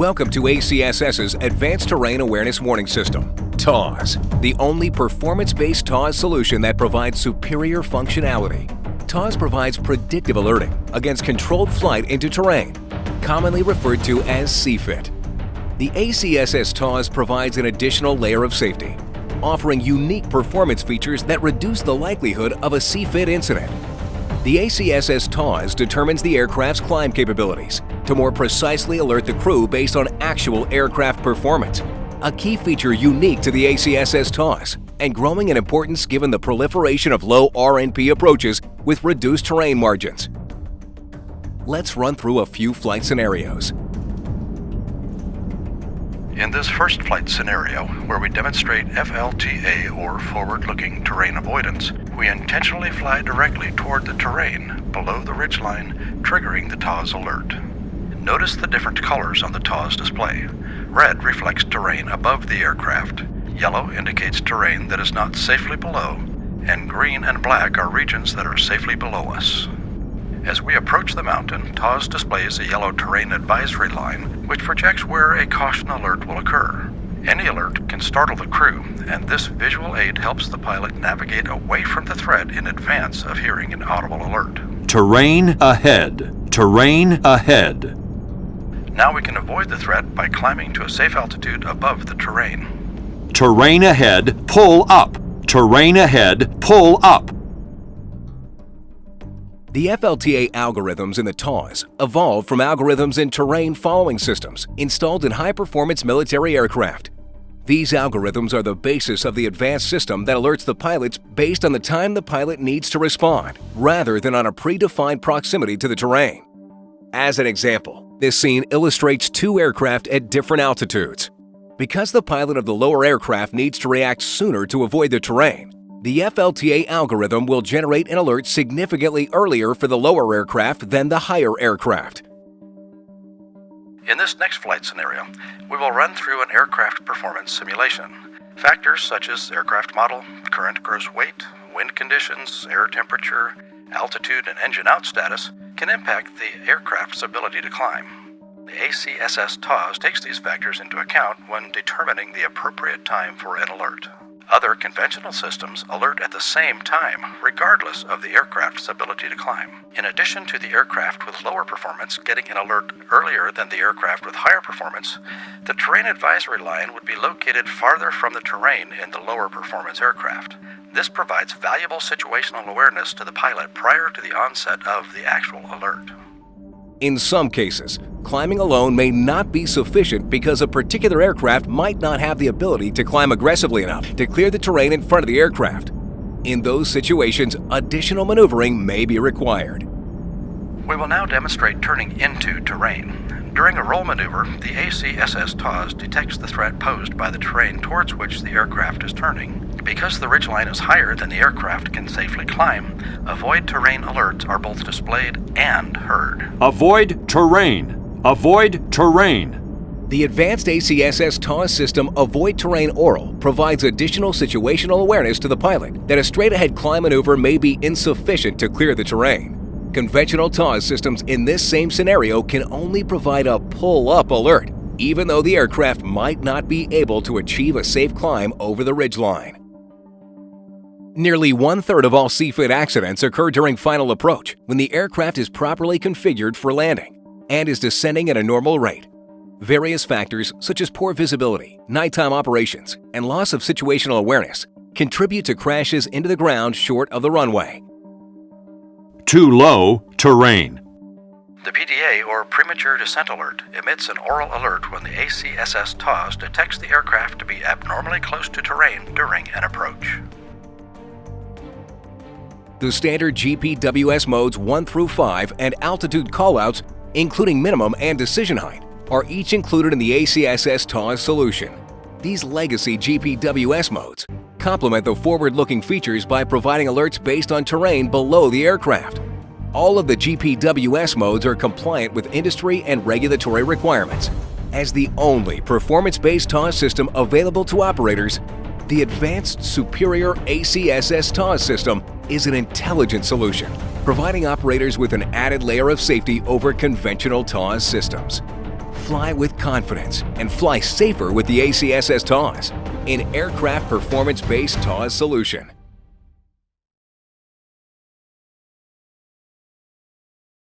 Welcome to ACSS's Advanced Terrain Awareness Warning System, Taws, the only performance-based Taws solution that provides superior functionality. Taws provides predictive alerting against controlled flight into terrain, commonly referred to as CFIT. The ACSS Taws provides an additional layer of safety, offering unique performance features that reduce the likelihood of a CFIT incident. The ACSS Taws determines the aircraft's climb capabilities to more precisely alert the crew based on actual aircraft performance, a key feature unique to the ACSS Taws and growing in importance given the proliferation of low RNP approaches with reduced terrain margins. Let's run through a few flight scenarios. In this first flight scenario, where we demonstrate FLTA or forward-looking terrain avoidance, we intentionally fly directly toward the terrain below the ridgeline, triggering the Taws alert. Notice the different colors on the Taws display. Red reflects terrain above the aircraft, yellow indicates terrain that is not safely below, and green and black are regions that are safely below us. As we approach the mountain, Taws displays a yellow terrain advisory line, which projects where a caution alert will occur. Any alert can startle the crew, and this visual aid helps the pilot navigate away from the threat in advance of hearing an audible alert. Terrain ahead. Terrain ahead. Now we can avoid the threat by climbing to a safe altitude above the terrain. Terrain ahead, pull up. Terrain ahead, pull up. The FLTA algorithms in the Taws evolved from algorithms in terrain following systems installed in high-performance military aircraft. These algorithms are the basis of the advanced system that alerts the pilots based on the time the pilot needs to respond, rather than on a predefined proximity to the terrain. As an example, this scene illustrates two aircraft at different altitudes. Because the pilot of the lower aircraft needs to react sooner to avoid the terrain, the FLTA algorithm will generate an alert significantly earlier for the lower aircraft than the higher aircraft. In this next flight scenario, we will run through an aircraft performance simulation. Factors such as aircraft model, current gross weight, wind conditions, air temperature, altitude, and engine out status can impact the aircraft's ability to climb. The ACSS Taws takes these factors into account when determining the appropriate time for an alert. Other conventional systems alert at the same time, regardless of the aircraft's ability to climb. In addition to the aircraft with lower performance getting an alert earlier than the aircraft with higher performance, the terrain advisory line would be located farther from the terrain in the lower performance aircraft. This provides valuable situational awareness to the pilot prior to the onset of the actual alert. In some cases, climbing alone may not be sufficient because a particular aircraft might not have the ability to climb aggressively enough to clear the terrain in front of the aircraft. In those situations, additional maneuvering may be required. We will now demonstrate turning into terrain. During a roll maneuver, the ACSS Taws detects the threat posed by the terrain towards which the aircraft is turning. Because the ridgeline is higher than the aircraft can safely climb, avoid terrain alerts are both displayed and heard. Avoid terrain. Avoid terrain. The advanced ACSS Taws system Avoid Terrain Oral provides additional situational awareness to the pilot that a straight-ahead climb maneuver may be insufficient to clear the terrain. Conventional Taws systems in this same scenario can only provide a pull-up alert, even though the aircraft might not be able to achieve a safe climb over the ridgeline. Nearly one-third of all CFIT accidents occur during final approach when the aircraft is properly configured for landing and is descending at a normal rate. Various factors such as poor visibility, nighttime operations, and loss of situational awareness contribute to crashes into the ground short of the runway. Too low terrain. The PDA, or Premature Descent Alert, emits an oral alert when the ACSS Taws detects the aircraft to be abnormally close to terrain during an approach. The standard GPWS modes 1 through 5 and altitude callouts, including minimum and decision height, are each included in the ACSS Taws solution. These legacy GPWS modes complement the forward-looking features by providing alerts based on terrain below the aircraft. All of the GPWS modes are compliant with industry and regulatory requirements. As the only performance-based Taws system available to operators, the advanced superior ACSS Taws system is an intelligent solution, providing operators with an added layer of safety over conventional Taws systems. Fly with confidence and fly safer with the ACSS Taws, an aircraft performance-based Taws solution.